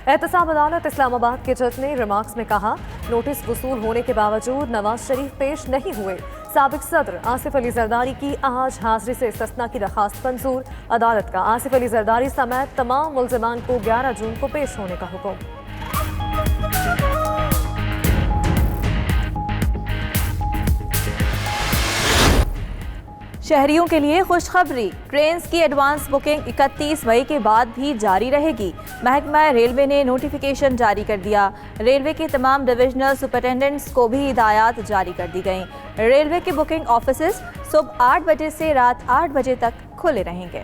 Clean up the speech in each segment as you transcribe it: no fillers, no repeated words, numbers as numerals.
एहतसाब अदालत इस्लामाबाद के जज ने रिमार्क्स में कहा, नोटिस वसूल होने के बावजूद नवाज शरीफ पेश नहीं हुए। साबिक सदर आसिफ अली जरदारी की आज हाजिरी से इस्तिस्ना की दरखास्त मंजूर। अदालत का आसिफ अली जरदारी समेत तमाम मुल्जिमान को 11 जून को पेश होने का हुक्म। शहरियों के लिए खुशखबरी, ट्रेन की एडवांस बुकिंग 31 मई के बाद भी जारी रहेगी। महकमा रेलवे ने नोटिफिकेशन जारी कर दिया। रेलवे के तमाम डिविजनल सुपरिटेंडेंट्स को भी हिदायत जारी कर दी गई। रेलवे के बुकिंग ऑफिसेज सुबह 8 बजे से रात 8 बजे तक खुले रहेंगे।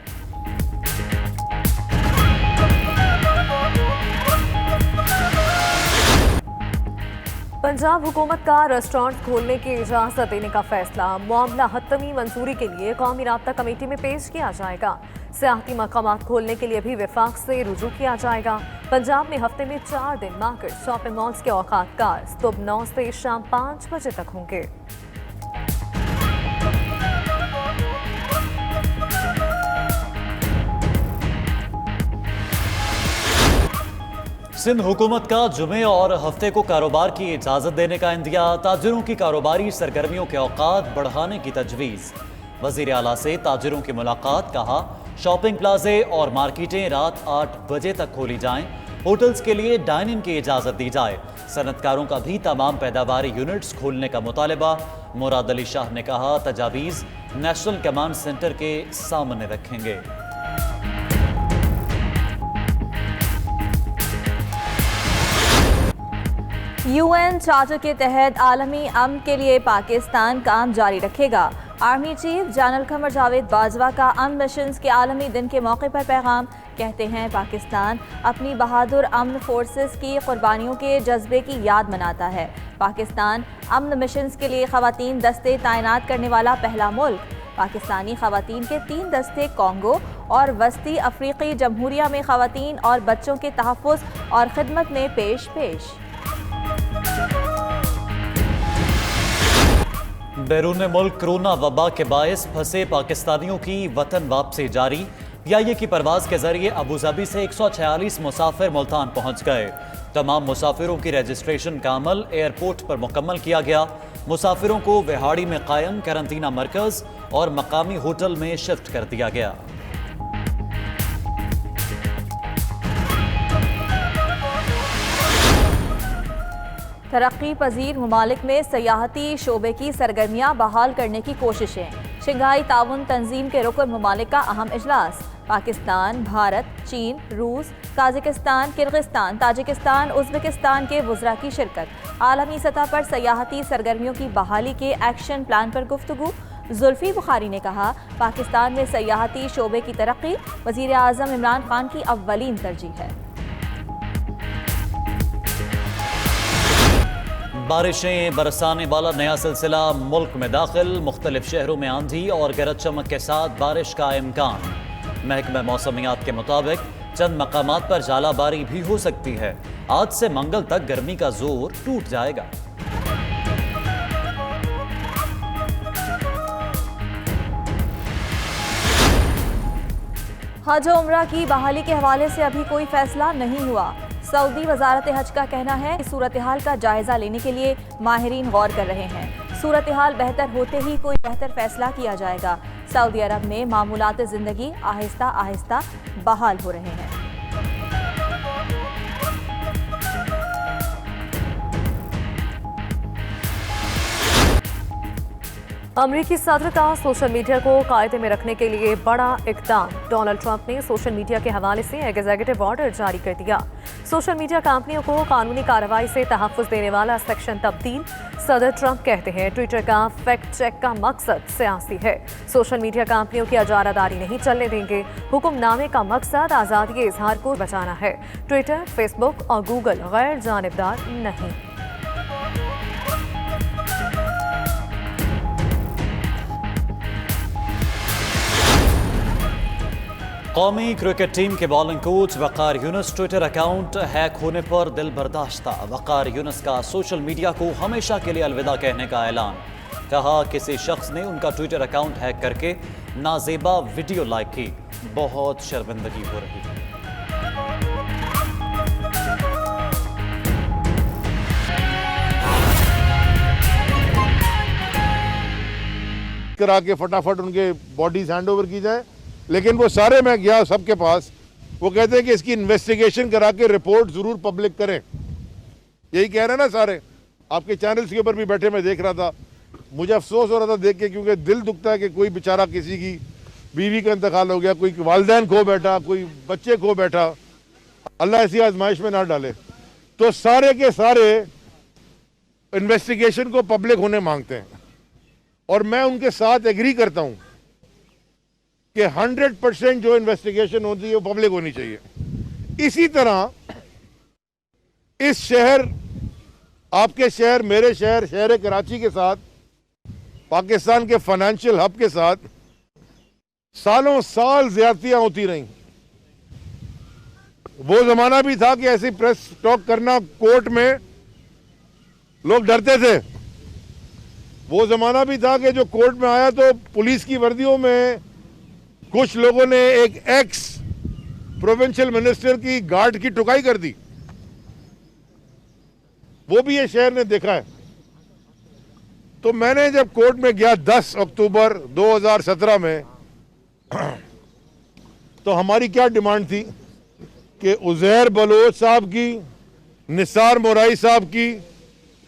पंजाब हुकूमत का रेस्टोरेंट खोलने की इजाजत देने का फैसला। मामला हतमी मंजूरी के लिए कौमी राब्ता कमेटी में पेश किया जाएगा। सियाहती मकामात खोलने के लिए भी विफाक से रुजू किया जाएगा। पंजाब में हफ्ते में 4 दिन मार्केट, शॉपिंग मॉल्स के औकात कार सुबह 9 से शाम 5 बजे तक होंगे। सिंध हुकूमत का जुमे और हफ्ते को कारोबार की इजाज़त देने का इंदिया। ताजिरों की कारोबारी सरगर्मियों के औकात बढ़ाने की तजवीज़। वज़ीर आला से ताजिरों की मुलाकात, कहा शॉपिंग प्लाजे और मार्केटें रात 8 बजे तक खोली जाएं। होटल्स के लिए डाइनिंग की इजाज़त दी जाए। सनतकारों का भी तमाम पैदावारी यूनिट्स खोलने का मुतालबा। मुराद अली शाह ने कहा तजावीज़ नेशनल कमांड सेंटर के सामने रखेंगे। UN चार्टर के तहत आलमी अमन के लिए पाकिस्तान काम जारी रखेगा। Army chief general Qamar Javed Bajwa का अमन मिशन के आलमी दिन के मौके पर पैगाम। कहते हैं पाकिस्तान अपनी बहादुर अमन फोर्सेस की कुर्बानियों के जज्बे की याद मनाता है। पाकिस्तान अमन मिशन के लिए खवातीन दस्ते तैनात करने वाला पहला मुल्क। पाकिस्तानी खवातीन के 3 दस्ते कॉन्गो और वस्ती अफ्रीकी जमहूरिया में खवातीन और बच्चों के तहफ़्फ़ुज़ और खिदमत में पेश। बैरून मुल्क कोरोना वबा के बायस फंसे पाकिस्तानियों की वतन वापसी जारी। पीआईए की परवाज के जरिए अबूधाबी से 146 मुसाफिर मुल्तान पहुंच गए। तमाम मुसाफिरों की रजिस्ट्रेशन का अमल एयरपोर्ट पर मुकम्मल किया गया। मुसाफिरों को विहाड़ी में कायम करंतना मरकज और मकामी होटल में शिफ्ट कर दिया गया। तरक्की पजीर ममालिक में सयाहती शोबे की सरगर्मियाँ बहाल करने की कोशिशें। शंघाई ताउन तंजीम के रुकन ममालिक का अहम इजलास। पाकिस्तान, भारत, चीन, रूस, काज़ाकिस्तान, किर्गिस्तान, ताजिकिस्तान, उज़्बेकिस्तान के वज़रा की शिरकत। आलमी सतह पर सयाहती सरगर्मियों की बहाली के एक्शन प्लान पर गुफ्तगू। जुल्फी बुखारी ने कहा पाकिस्तान में सयाहती शोबे की तरक्की वज़ीर आज़म इमरान खान की अव्वलीन तरजीह है। बारिशें बरसाने वाला नया सिलसिला मुल्क में दाखिल। मुख्तलिफ शहरों में आंधी और गरज चमक के साथ बारिश का इम्कान। महकमा मौसमियात के मुताबिक चंद मकामात पर जालाबारी भी हो सकती है। आज से मंगल तक गर्मी का जोर टूट जाएगा। हज और उम्रा की बहाली के हवाले से अभी कोई फैसला नहीं हुआ। सऊदी वजारत हज का कहना है कि सूरत हाल का जायजा लेने के लिए माहिरीन गौर कर रहे हैं। सूरत हाल बेहतर होते ही कोई बेहतर फैसला किया जाएगा। सऊदी अरब में मामूलात जिंदगी आहिस्ता आहिस्ता बहाल हो रहे हैं। अमरीकी सदर का सोशल मीडिया को कायदे में रखने के लिए बड़ा इक़दाम। डोनाल्ड ट्रंप ने सोशल मीडिया के हवाले से एग्जीक्यूटिव ऑर्डर जारी कर दिया। सोशल मीडिया कंपनियों को कानूनी कार्रवाई से तहफ़्फ़ुज़ देने वाला सेक्शन तब्दील। सदर ट्रंप कहते हैं ट्विटर का फैक्ट चेक का मकसद सियासी है। सोशल मीडिया कंपनियों की अजारादारी नहीं चलने देंगे। हुक्मनामे का मकसद आज़ादी इजहार को बचाना है। ट्विटर, फेसबुक और गूगल गैर जानिबदार नहीं। कौमी क्रिकेट टीम के बॉलिंग कोच वकार यूनुस ट्विटर अकाउंट हैक होने पर दिल बर्दाश्ता। वकार यूनुस का सोशल मीडिया को हमेशा के लिए अलविदा कहने का ऐलान। कहा किसी शख्स ने उनका ट्विटर अकाउंट हैक करके नाजेबा वीडियो लाइक की। बहुत शर्मिंदगी हो रही है। करा के फटाफट उनके बॉडीज हैंड ओवर की जाए। लेकिन वो सारे, मैं गया सबके पास, वो कहते हैं कि इसकी इन्वेस्टिगेशन करा के रिपोर्ट ज़रूर पब्लिक करें। यही कह रहे हैं ना सारे, आपके चैनल्स के ऊपर भी बैठे मैं देख रहा था। मुझे अफसोस हो रहा था देख के, क्योंकि दिल दुखता है कि कोई बेचारा, किसी की बीवी का इंतकाल हो गया, कोई वालिदैन खो बैठा, कोई बच्चे खो बैठा। अल्लाह ऐसी आजमाइश में ना डाले। तो सारे के सारे इन्वेस्टिगेशन को पब्लिक होने मांगते हैं, और मैं उनके साथ एग्री करता हूं कि 100% जो इन्वेस्टिगेशन होती है वो पब्लिक होनी चाहिए। इसी तरह इस शहर, आपके शहर, मेरे शहर, शहर कराची के साथ, पाकिस्तान के फाइनेंशियल हब के साथ सालों साल ज्यादतियां होती रहीं। वो जमाना भी था कि ऐसी प्रेस टॉक करना कोर्ट में लोग डरते थे। वो जमाना भी था कि जो कोर्ट में आया तो पुलिस की वर्दियों में कुछ लोगों ने एक एक्स प्रोविंशियल मिनिस्टर की गार्ड की टुकाई कर दी। वो भी ये शहर ने देखा है। तो मैंने जब कोर्ट में गया 10 अक्टूबर 2017 में, तो हमारी क्या डिमांड थी कि उज़ैर बलोच साहब की, निसार मोराई साहब की,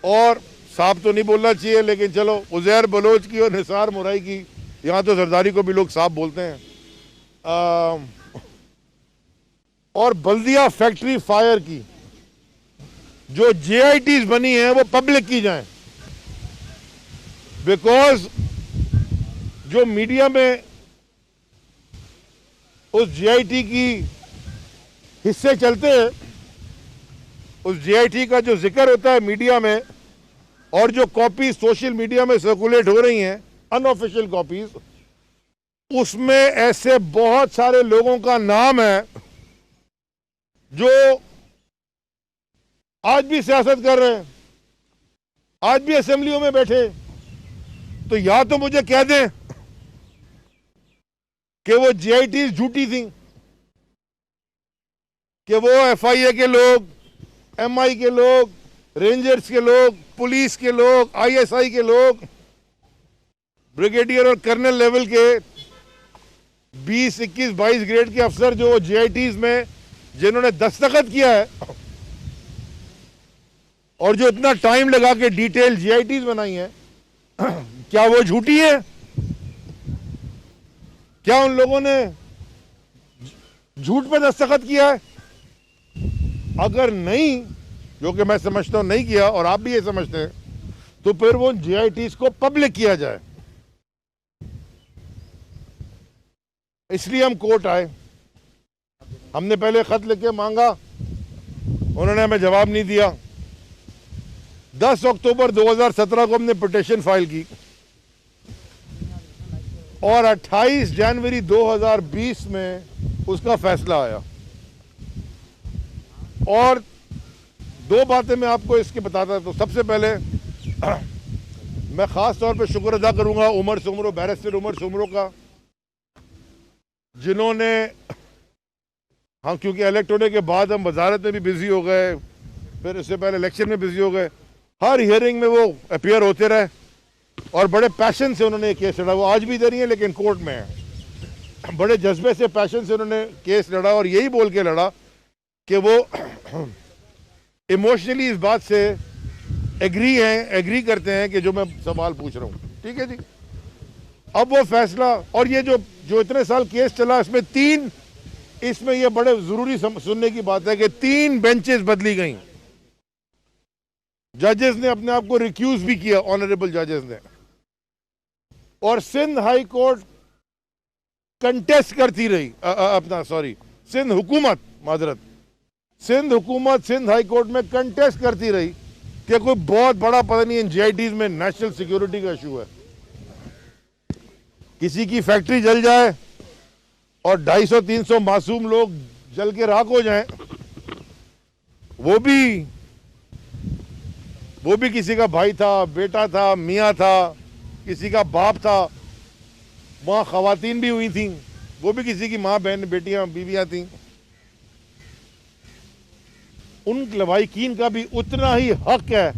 और साहब तो नहीं बोलना चाहिए लेकिन चलो, उज़ैर बलोच की और निसार मोराई की, यहाँ तो जरदारी को भी लोग साहब बोलते हैं, और बल्दिया फैक्ट्री फायर की जो JITs बनी हैं वो पब्लिक की जाएं। बिकॉज जो मीडिया में उस JIT की हिस्से चलते हैं, उस JIT का जो जिक्र होता है मीडिया में, और जो कॉपीज सोशल मीडिया में सर्कुलेट हो रही हैं, अनऑफिशियल कॉपीज, उसमें ऐसे बहुत सारे लोगों का नाम है जो आज भी सियासत कर रहे हैं, आज भी असेंबलियों में बैठे। तो या तो मुझे कह दें कि वो JITs झूठी थी, कि वो FIA के लोग, MI के लोग, रेंजर्स के लोग, पुलिस के लोग, ISI के लोग, ब्रिगेडियर और कर्नल लेवल के 20, 21, 22 ग्रेड के अफसर जो JITs में जिन्होंने दस्तखत किया है, और जो इतना टाइम लगा के डिटेल JITs बनाई है, क्या वो झूठी है? क्या उन लोगों ने झूठ पे दस्तखत किया है? अगर नहीं, जो कि मैं समझता हूं नहीं किया और आप भी ये समझते हैं, तो फिर वो JITs को पब्लिक किया जाए। इसलिए हम कोर्ट आए। हमने पहले खत लिख के मांगा, उन्होंने हमें जवाब नहीं दिया। 10 अक्टूबर 2017 को हमने पिटीशन फाइल की, और 28 जनवरी 2020 में उसका फैसला आया। और दो बातें मैं आपको इसके बताता। तो सबसे पहले मैं खास तौर पे शुक्र अदा करूंगा उमर सुमरो, बैरिस्टर उमर सुमरो का, जिन्होंने, हम क्योंकि इलेक्ट होने के बाद हम वजारत में भी बिजी हो गए, फिर इससे पहले इलेक्शन में बिजी हो गए, हर हियरिंग में वो अपीयर होते रहे और बड़े पैशन से उन्होंने केस लड़ा। वो आज भी इधर ही है लेकिन कोर्ट में है। बड़े जज्बे से, पैशन से उन्होंने केस लड़ा, और यही बोल के लड़ा कि वो इमोशनली इस बात से एग्री करते हैं कि जो मैं सवाल पूछ रहा हूँ। ठीक है जी। अब वो फैसला, और ये जो इतने साल केस चला, इसमें ये बड़े जरूरी सुनने की बात है कि 3 बेंचेस बदली गई। जजेस ने अपने आप को रिक्यूज भी किया, ऑनरेबल जजेस ने, और सिंध हाई कोर्ट कंटेस्ट करती रही, सिंध हुकूमत, माजरत, सिंध हुकूमत सिंध हाई कोर्ट में कंटेस्ट करती रही कि कोई बहुत बड़ा, पता नहीं इन JITs में नेशनल सिक्योरिटी का इशू है, किसी की फैक्ट्री जल जाए और 250-300 मासूम लोग जल के राख हो जाएं, वो भी किसी का भाई था, बेटा था, मियाँ था, किसी का बाप था, वहाँ खवातीन भी हुई थी, वो भी किसी की माँ, बहन, बेटियां, बीवियां थी। उन लवाहिकीन का भी उतना ही हक है